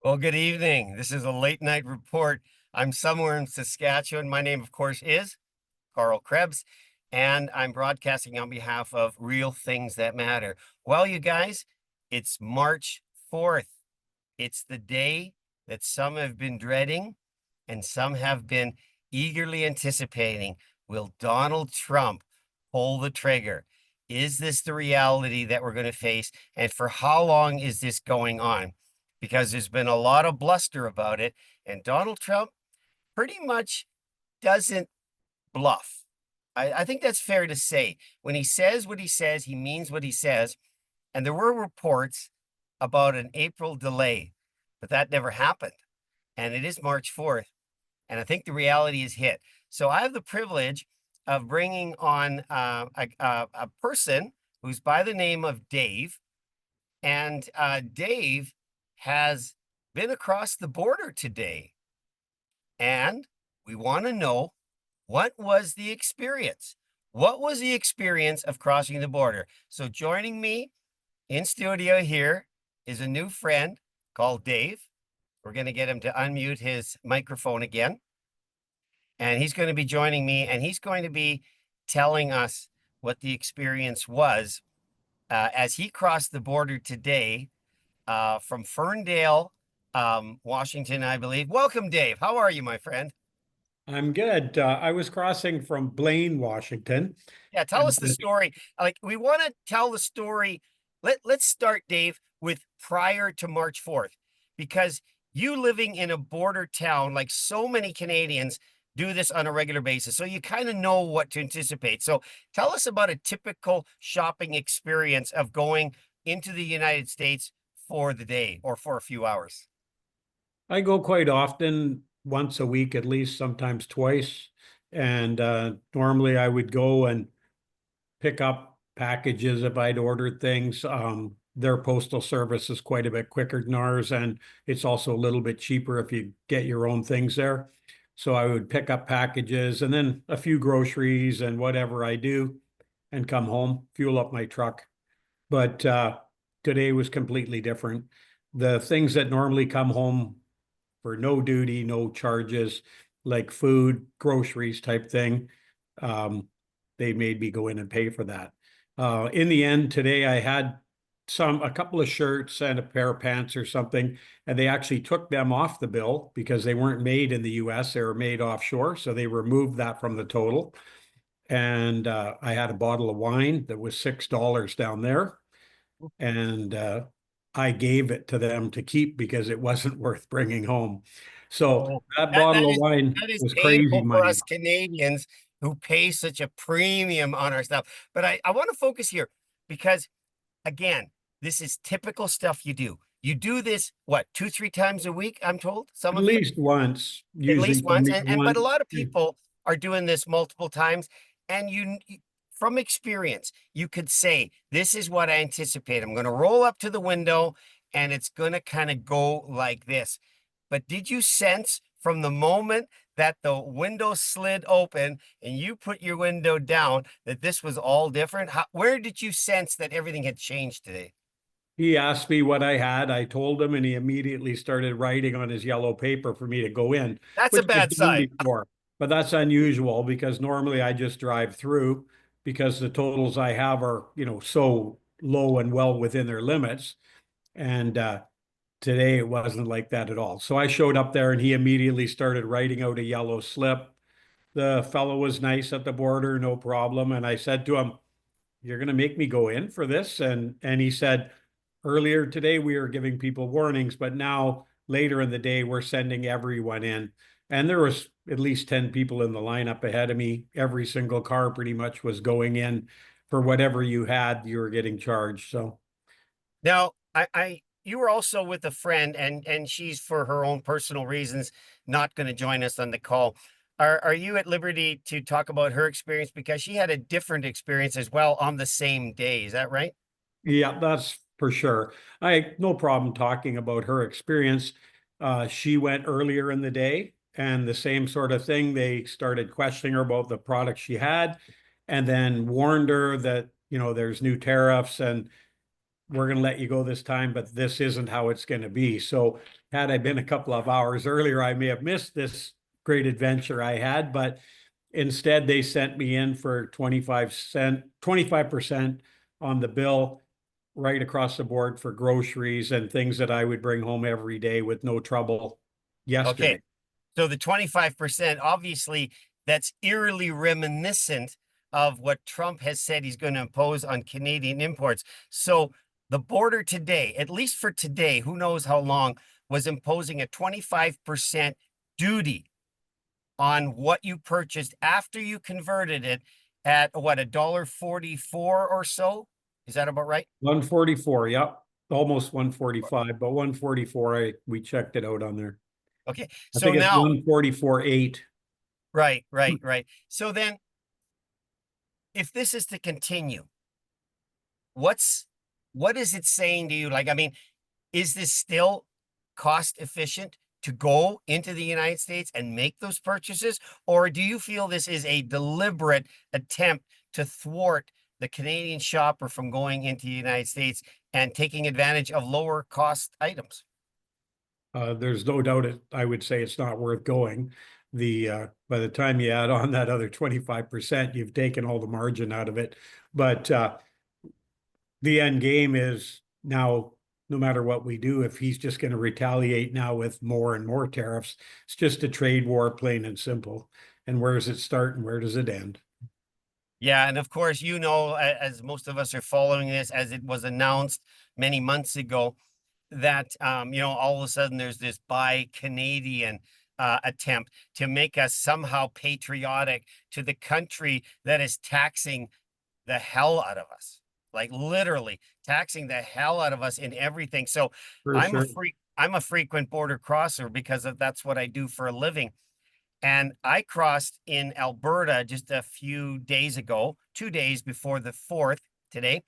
Well, good evening. This is a late night report. I'm somewhere in Saskatchewan. My name, of course, is Carl Krebs, and I'm broadcasting on behalf of Real Things That Matter. Well, you guys, it's March 4th. It's the day that some have been dreading and some have been eagerly anticipating. Will Donald Trump pull the trigger? Is this the reality that we're going to face? And for how long is this going on? Because there's been a lot of bluster about it, and Donald Trump pretty much doesn't bluff. I think that's fair to say. When he says what he says, he means what he says. And there were reports about an April delay, but that never happened. And it is March 4th. And I think the reality is hit. So I have the privilege of bringing on a person who's by the name of Dave. And Dave has been across the border today. And we want to know, what was the experience? What was the experience of crossing the border? So joining me in studio here is a new friend called Dave. We're going to get him to unmute his microphone again. And he's going to be joining me, and he's going to be telling us what the experience was as he crossed the border today from Ferndale, Washington, I believe. Welcome, Dave. How are you, my friend? I'm good. I was crossing from Blaine, Washington. Yeah, tell us the story. Like, we want to tell the story. Let's start, Dave, with prior to March 4th, because you living in a border town, like so many Canadians do this on a regular basis. So you kind of know what to anticipate. So tell us about a typical shopping experience of going into the United States for the day or for a few hours. I go quite often, once a week at least, sometimes twice. And normally I would go and pick up packages if I'd ordered things. Their postal service is quite a bit quicker than ours, and it's also a little bit cheaper if you get your own things there. So I would pick up packages and then a few groceries and whatever I do and come home, fuel up my truck. But today was completely different. The things that normally come home for no duty, no charges, like food, groceries type thing, um, they made me go in and pay for that. In the end, today I had a couple of shirts and a pair of pants or something, and they actually took them off the bill because they weren't made in the US, they were made offshore. So they removed that from the total. And I had a bottle of wine that was $6 down there, and I gave it to them to keep because it wasn't worth bringing home. So Oh, that that bottle that of is wine that is was crazy painful for money. us Canadians who pay such a premium on our stuff. But I want to focus here because, again, this is typical stuff you do. You do this, what, two, three times a week, I'm told, some At of you, least once, at usually least once. And but a one. lot of people are doing this multiple times. And from experience, you could say, this is what I anticipate. I'm going to roll up to the window and it's going to kind of go like this. But did you sense from the moment that the window slid open and you put your window down that this was all different? Where did you sense that everything had changed today? He asked me what I had. I told him, and he immediately started writing on his yellow paper for me to go in, That's a which I've bad done sign. before. But that's unusual because normally I just drive through because the totals I have are, so low and well within their limits. And today it wasn't like that at all. So I showed up there and he immediately started writing out a yellow slip. The fellow was nice at the border, no problem. And I said to him, "You're going to make me go in for this?" And he said, "Earlier today we were giving people warnings, but now later in the day we're sending everyone in." And there was at least 10 people in the lineup ahead of me. Every single car pretty much was going in. For whatever you had, you were getting charged. So Now, you were also with a friend, and she's for her own personal reasons not going to join us on the call. Are you at liberty to talk about her experience because she had a different experience as well on the same day? Is that right? yeah, that's for sure. I no problem talking about her experience. She went earlier in the day, and the same sort of thing. They started questioning her about the product she had, and then warned her that there's new tariffs, and we're going to let you go this time, but this isn't how it's going to be. So had I been a couple of hours earlier, I may have missed this great adventure I had, but instead they sent me in for 25% on the bill right across the board for groceries and things that I would bring home every day with no trouble Okay. yesterday. So the 25%, obviously, that's eerily reminiscent of what Trump has said he's going to impose on Canadian imports. So the border today, at least for today, who knows how long, was imposing a 25% duty on what you purchased after you converted it at what, $1.44 or so? Is that about right? 144, yep. Almost 145, but 144, we checked it out on there. Okay. I So think it's now, 144.8. right. So then if this is to continue, what's what is it saying to you? Like, I mean, is this still cost efficient to go into the United States and make those purchases? Or do you feel this is a deliberate attempt to thwart the Canadian shopper from going into the United States and taking advantage of lower cost items? There's no doubt I would say it's not worth going. By the time you add on that other 25%, you've taken all the margin out of it. But the end game is now, no matter what we do, if he's just going to retaliate now with more and more tariffs, it's just a trade war, plain and simple. And where does it start and where does it end? Yeah, and of course, as most of us are following this, as it was announced many months ago, that all of a sudden there's this buy Canadian attempt to make us somehow patriotic to the country that is taxing the hell out of us, like literally taxing the hell out of us in everything. So For sure. I'm a frequent border crosser because that's what I do for a living. And I crossed in Alberta just a few days ago, 2 days before the 4th today,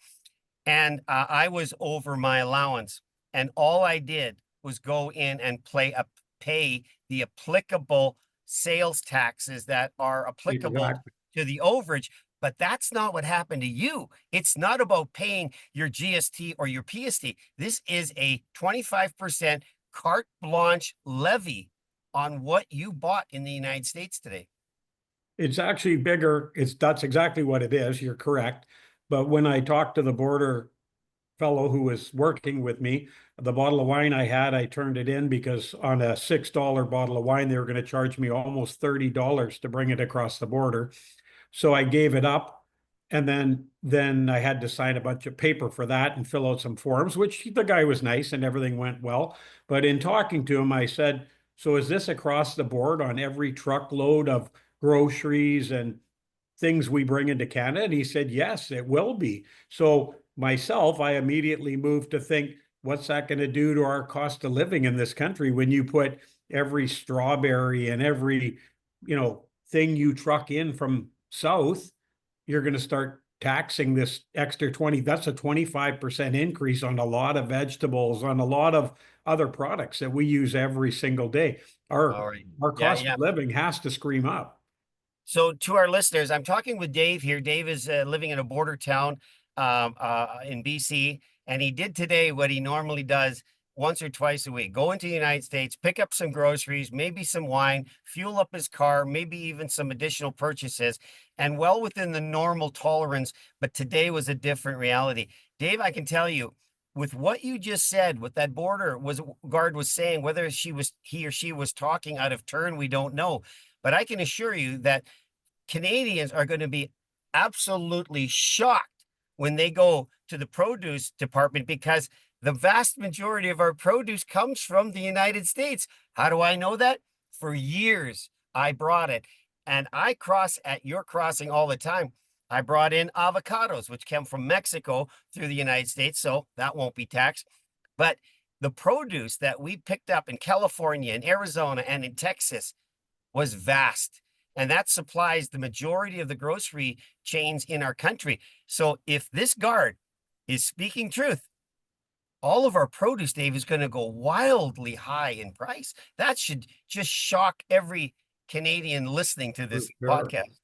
and I was over my allowance. And all I did was go in and pay the applicable sales taxes that are applicable Exactly. to the overage. But that's not what happened to you. It's not about paying your GST or your PST. This is a 25% carte blanche levy on what you bought in the United States today. It's actually bigger. That's exactly what it is. You're correct. But when I talked to the border fellow who was working with me, the bottle of wine I had, I turned it in because on a $6 bottle of wine, they were going to charge me almost $30 to bring it across the border. So I gave it up. And then I had to sign a bunch of paper for that and fill out some forms, which the guy was nice and everything went well. But in talking to him, I said, so is this across the board on every truckload of groceries and things we bring into Canada? And he said, yes, it will be. So myself, I immediately moved to think, what's that going to do to our cost of living in this country when you put every strawberry and every, thing you truck in from south, you're going to start taxing this extra 20. That's a 25% increase on a lot of vegetables, on a lot of other products that we use every single day. All Our right. our Yeah, cost yeah. of living has to scream up. So to our listeners, I'm talking with Dave here. Dave is living in a border town in BC, and he did today what he normally does once or twice a week: go into the United States, pick up some groceries, maybe some wine, fuel up his car, maybe even some additional purchases, and well within the normal tolerance. But today was a different reality. Dave, I can tell you, with what you just said, what that border was guard was saying, whether he or she was talking out of turn, we don't know. But I can assure you that Canadians are going to be absolutely shocked when they go to the produce department, because the vast majority of our produce comes from the United States. How do I know that? For years, I brought it. And I cross at your crossing all the time. I brought in avocados, which came from Mexico through the United States, so that won't be taxed. But the produce that we picked up in California, in Arizona, and in Texas was vast. And that supplies the majority of the grocery chains in our country. So if this guard is speaking truth, all of our produce, Dave, is going to go wildly high in price. That should just shock every Canadian listening to For this sure. podcast.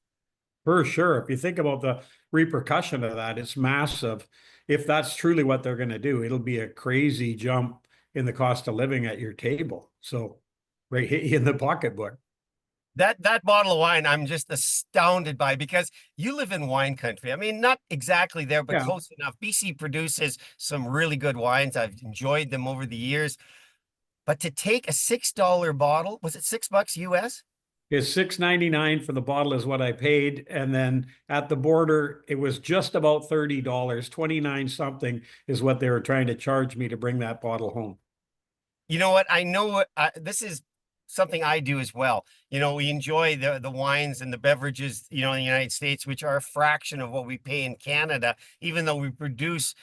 For sure. If you think about repercussion of that. It's massive. If that's truly what they're going to do, it'll be a crazy jump in the cost of living at your table. So, right hit you in the pocketbook. That bottle of wine, I'm just astounded by because you live in wine country. I mean, not exactly there, but Yeah. close enough. BC produces some really good wines. I've enjoyed them over the years. But to take a $6 bottle, was it $6 US? It's 6.99 for the bottle is what I paid. And then at the border, it was just about $30. 29 something is what they were trying to charge me to bring that bottle home. You know what? I know what this is something I do as well. We enjoy the wines and the beverages, in the United States, which are a fraction of what we pay in Canada, even though we produce,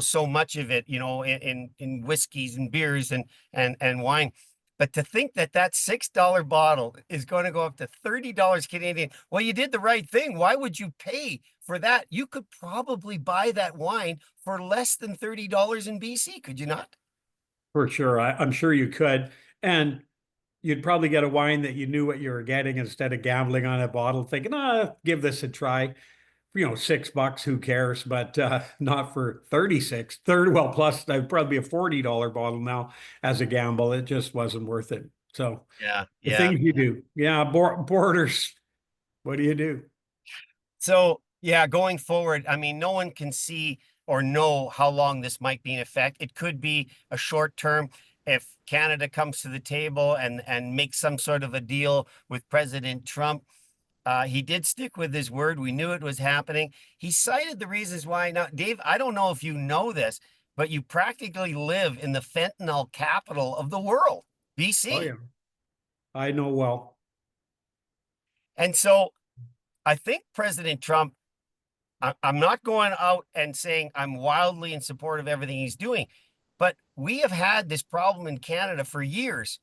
so much of it, in whiskeys and beers and wine. But to think that that $6 bottle is going to go up to $30 Canadian, well, you did the right thing. Why would you pay for that? You could probably buy that wine for less than $30 in BC, could you not? For sure. I'm sure you could. And you'd probably get a wine that you knew what you were getting instead of gambling on a bottle, thinking, give this a try. $6, who cares? But not for 36, 30. Well, plus that'd probably be a $40 bottle now as a gamble. It just wasn't worth it. So Yeah, the yeah. things you do. Yeah, borders. What do you do? So, yeah, going forward, I mean, no one can see or know how long this might be in effect. It could be a short term if Canada comes to the table and makes some sort of a deal with President Trump. He did stick with his word. We knew it was happening. He cited the reasons why. Now, Dave, I don't know if you know this, but you practically live in the fentanyl capital of the world, Oh, BC. yeah. I know well. And so I think President Trump, I'm not going out and saying I'm wildly in support of everything he's doing, but we have had this problem in Canada for years.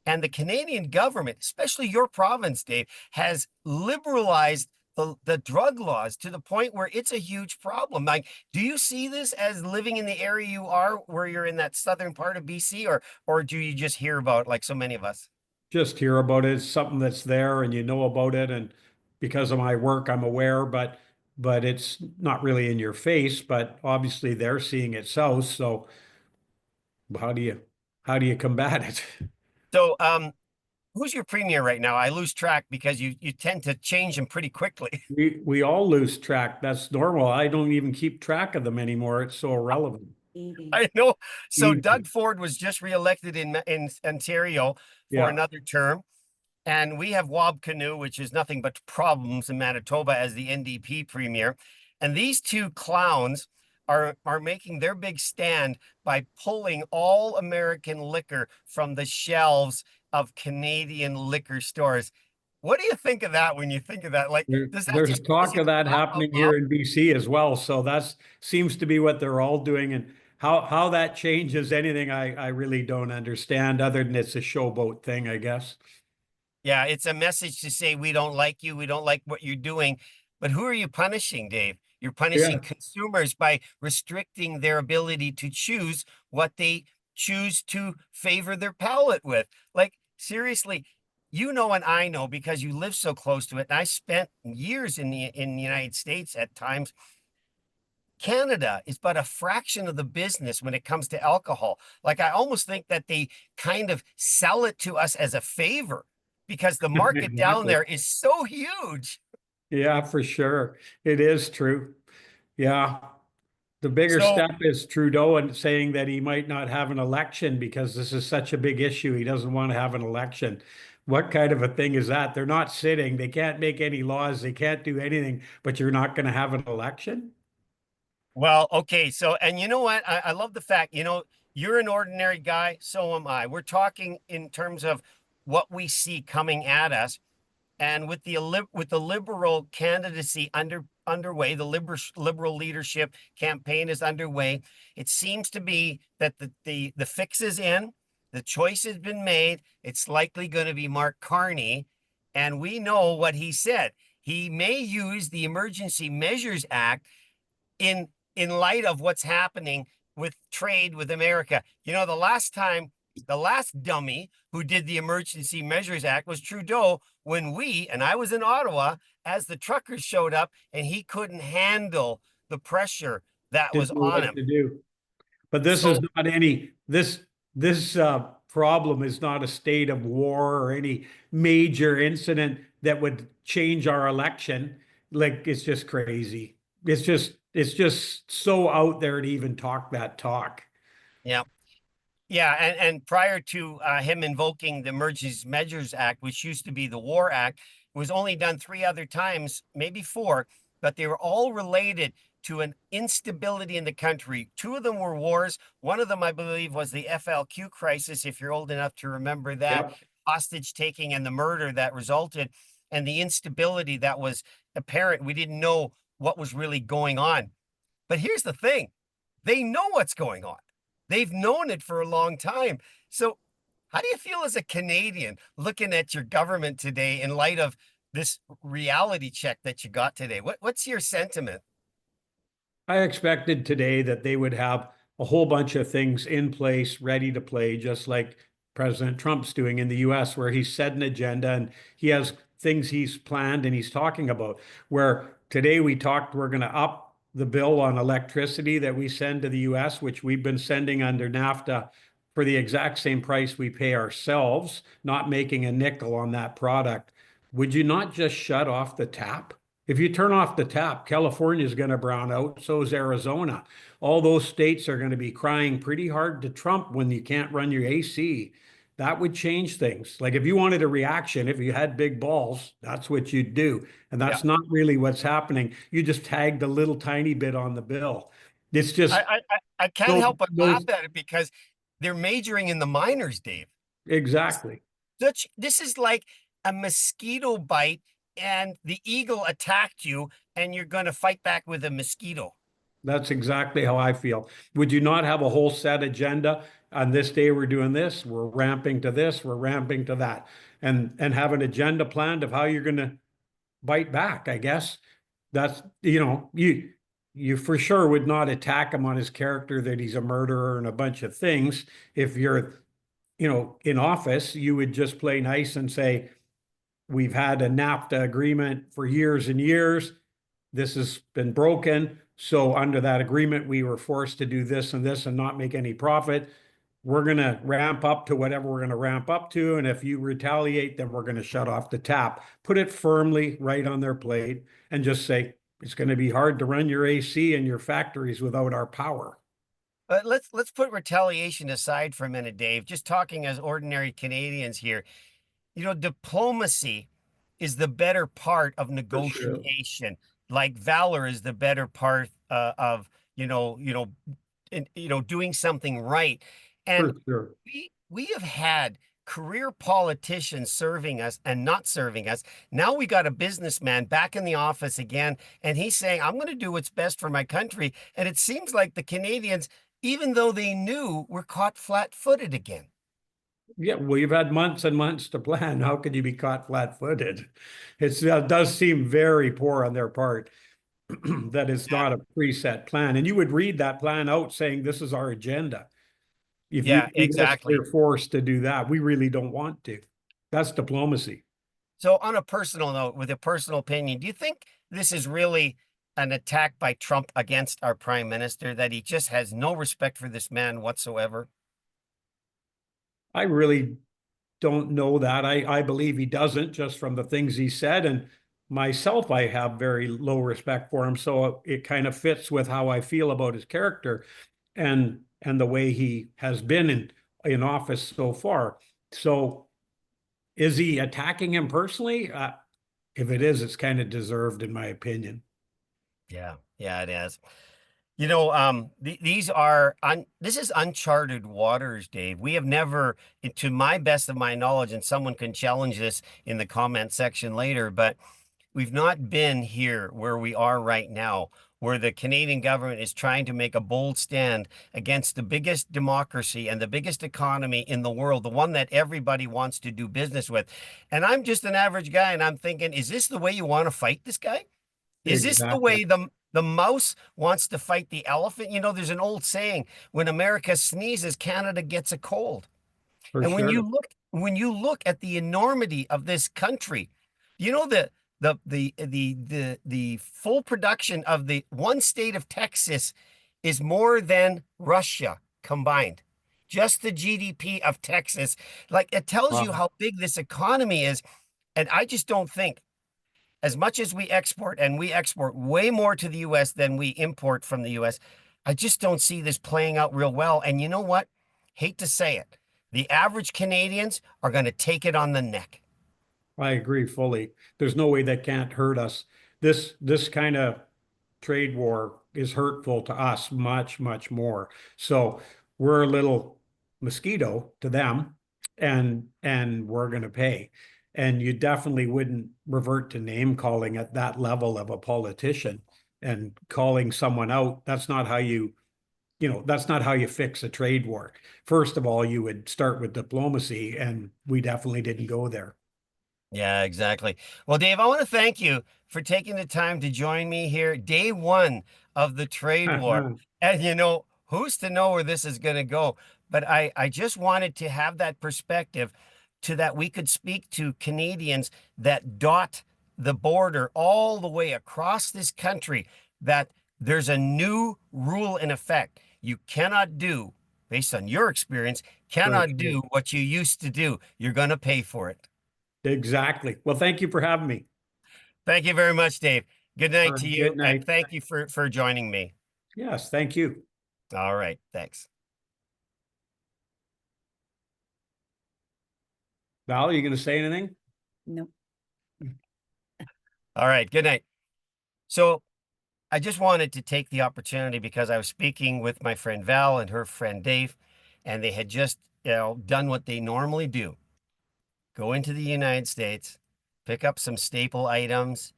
And the Canadian government, especially your province, Dave, has liberalized the drug laws to the point where it's a huge problem. Like, do you see this as living in the area you are, where you're in that southern part of BC, or do you just hear about it like so many of us? Just hear about it. It's something that's there and you know about it. And because of my work, I'm aware, but it's not really in your face. But obviously they're seeing it south. So how do you how do you combat it? So, who's your premier right now? I lose track because you tend to change them pretty quickly. We all lose track. That's normal. I don't even keep track of them anymore. It's so irrelevant. I know. So Easy. Doug Ford was just reelected in Ontario for Yeah. another term. And we have Wab Kinew, which is nothing but problems in Manitoba as the NDP premier. And these two clowns are making their big stand by pulling all American liquor from the shelves of Canadian liquor stores. What do you think of that when you think of that? Like, does that There's just cause talk you of to that laugh out happening loud? here in BC as well. So that's seems to be what they're all doing. And how that changes anything, I really don't understand, other than it's a showboat thing, I guess. Yeah, it's a message to say we don't like you, we don't like what you're doing. But who are you punishing, Dave? You're punishing Yeah. consumers by restricting their ability to choose what they choose to favor their palate with. Like, seriously, and I know because you live so close to it. And I spent years in the United States at times. Canada is but a fraction of the business when it comes to alcohol. Like, I almost think that they kind of sell it to us as a favor because the market down Exactly. there is so huge. Yeah, for sure. It is true. Yeah. The bigger So, step is Trudeau and saying that he might not have an election because this is such a big issue. He doesn't want to have an election. What kind of a thing is that? They're not sitting. They can't make any laws. They can't do anything, but you're not going to have an election? well, okay. So, and you know what? I love the fact, you're an ordinary guy. So am I. We're talking in terms of what we see coming at us. And with the liberal candidacy underway, the liberal leadership campaign is underway. It seems to be that the fix is in, the choice has been made. It's likely going to be Mark Carney, and we know what he said. He may use the Emergency Measures Act in light of what's happening with trade with America. The last time The last dummy who did the Emergency Measures Act was Trudeau when and I was in Ottawa as the truckers showed up and he couldn't handle the pressure that was Didn't know on what him. to do. But this is So, not any this problem is not a state of war or any major incident that would change our election. Like it's just crazy. It's just so out there to even talk that talk. yeah. Yeah, and prior to him invoking the Emergency Measures Act, which used to be the War Act, it was only done three other times, maybe four, but they were all related to an instability in the country. Two of them were wars. One of them, I believe, was the FLQ crisis, if you're old enough to remember that, Yep. hostage taking and the murder that resulted, and the instability that was apparent. We didn't know what was really going on. But here's the thing, they know what's going on. They've known it for a long time. So, how do you feel as a Canadian looking at your government today in light of this reality check that you got today? What's your sentiment? I expected today that they would have a whole bunch of things in place, ready to play, just like President Trump's doing in the US, where he's set an agenda and he has things he's planned and he's talking about. Where today we talked, we're going to up the bill on electricity that we send to the US, which we've been sending under NAFTA for the exact same price we pay ourselves, not making a nickel on that product. Would you not just shut off the tap? If you turn off the tap, California is going to brown out. So is Arizona. All those states are going to be crying pretty hard to Trump when you can't run your AC. That would change things. Like if you wanted a reaction, if you had big balls, that's what you'd do. And Yeah, that's not really what's happening. You just tagged a little tiny bit on the bill. It's I just I can't those, help but laugh those at it because they're majoring in the minors, Dave. exactly. This is like a mosquito bite, and the eagle attacked you, and you're going to fight back with a mosquito. That's exactly how I feel. Would you not have a whole set agenda? On this day, we're doing this, we're ramping to this, we're ramping to that, and have an agenda planned of how you're going to bite back, I guess. That's, you for sure would not attack him on his character that he's a murderer and a bunch of things. If you're, in office, you would just play nice and say, we've had a NAFTA agreement for years and years. This has been broken. So under that agreement, we were forced to do this and this and not make any profit. We're going to ramp up to whatever we're going to ramp up to. And if you retaliate, then we're going to shut off the tap. Put it firmly right on their plate and just say, it's going to be hard to run your AC in your factories without our power. But let's put retaliation aside for a minute, Dave. Just talking as ordinary Canadians here. Diplomacy is the better part of For sure. negotiation. Like valor is the better part of doing something right. For And sure. we have had career politicians serving us and not serving us. Now we got a businessman back in the office again, and he's saying, "I'm going to do what's best for my country." And it seems like the Canadians, even though they knew, were caught flat-footed again. Yeah, well, you've had months and months to plan. How could you be caught flat-footed? It does seem very poor on their part that it's not a Exactly. preset plan. And you would read that plan out saying, this is our agenda. If you Yeah, do this, exactly. we're forced to do that. We really don't want to. That's diplomacy. So, on a personal note, with a personal opinion, do you think this is really an attack by Trump against our prime minister, that he just has no respect for this man whatsoever? I really don't know that. I believe he doesn't just from the things he said. And myself, I have very low respect for him. So it kind of fits with how I feel about his character and the way he has been in office so far. So is he attacking him personally? If it is, it's kind of deserved, in my opinion. Yeah, yeah, it is. This is uncharted waters, Dave. We have never, to my best of my knowledge, and someone can challenge this in the comment section later, but we've not been here where we are right now, where the Canadian government is trying to make a bold stand against the biggest democracy and the biggest economy in the world, the one that everybody wants to do business with. And I'm just an average guy, and I'm thinking, is this the way you want to fight this guy? Is this the Exactly. way the mouse wants to fight the elephant? There's an old saying, when America sneezes, Canada gets a cold. For And sure. when you look at the enormity of this country, you know the full production of the one state of Texas is more than Russia combined. Just the GDP of Texas, like it tells you Wow. how big this economy is. And I just don't think, as much as we export, and we export way more to the US than we import from the US, I just don't see this playing out real well. And you know what? Hate to say it, the average Canadians are going to take it on the neck. I agree fully. There's no way that can't hurt us. This kind of trade war is hurtful to us much, much more. So we're a little mosquito to them, and we're going to pay. And you definitely wouldn't revert to name calling at that level of a politician and calling someone out. That's not how that's not how you fix a trade war. First of all, you would start with diplomacy, and we definitely didn't go there. Yeah, exactly. Well, Dave, I want to thank you for taking the time to join me here, day one of the trade war. And who's to know where this is going to go? But I just wanted to have that perspective to that we could speak to Canadians that dot the border all the way across this country, that there's a new rule in effect. You cannot do, based on your experience, For cannot sure. do what you used to do. You're going to pay for it. Exactly. Well, thank you for having me. Thank you very much, Dave. Good All night to right. you, Good and night. thank you for joining me. Yes, thank you. All right, thanks. Val, are you going to say anything? Nope. All right, good night. So I just wanted to take the opportunity because I was speaking with my friend Val and her friend Dave, and they had just, done what they normally do. Go into the United States, pick up some staple items,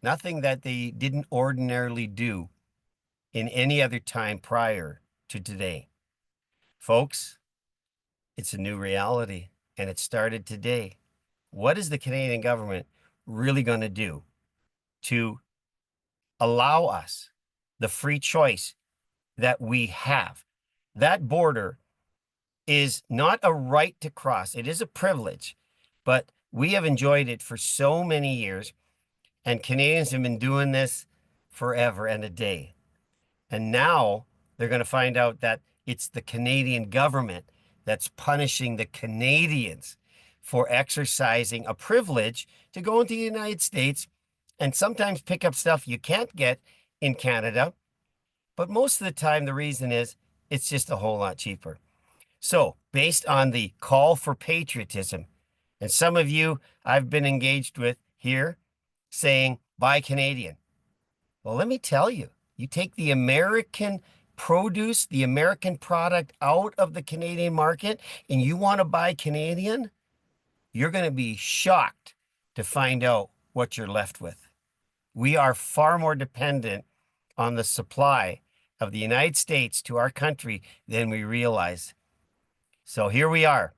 nothing that they didn't ordinarily do in any other time prior to today. Folks, it's a new reality, and it started today. What is the Canadian government really going to do to allow us the free choice that we have? That border is not a right to cross, it is a privilege, but we have enjoyed it for so many years, and Canadians have been doing this forever and a day. And now they're going to find out that it's the Canadian government that's punishing the Canadians for exercising a privilege to go into the United States and sometimes pick up stuff you can't get in Canada. But most of the time, the reason is it's just a whole lot cheaper. So, based on the call for patriotism, and some of you I've been engaged with here saying, buy Canadian. Well, let me tell you, you take the American produce, the American product out of the Canadian market, and you want to buy Canadian, you're going to be shocked to find out what you're left with. We are far more dependent on the supply of the United States to our country than we realize. So here we are.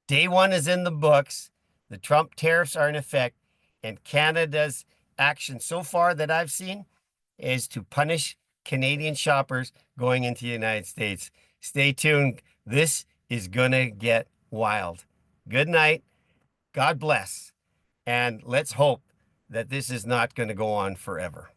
Day one is in the books. The Trump tariffs are in effect, and Canada's action so far that I've seen is to punish Canadian shoppers going into the United States. Stay tuned. This is going to get wild. Good night. God bless. And let's hope that this is not going to go on forever.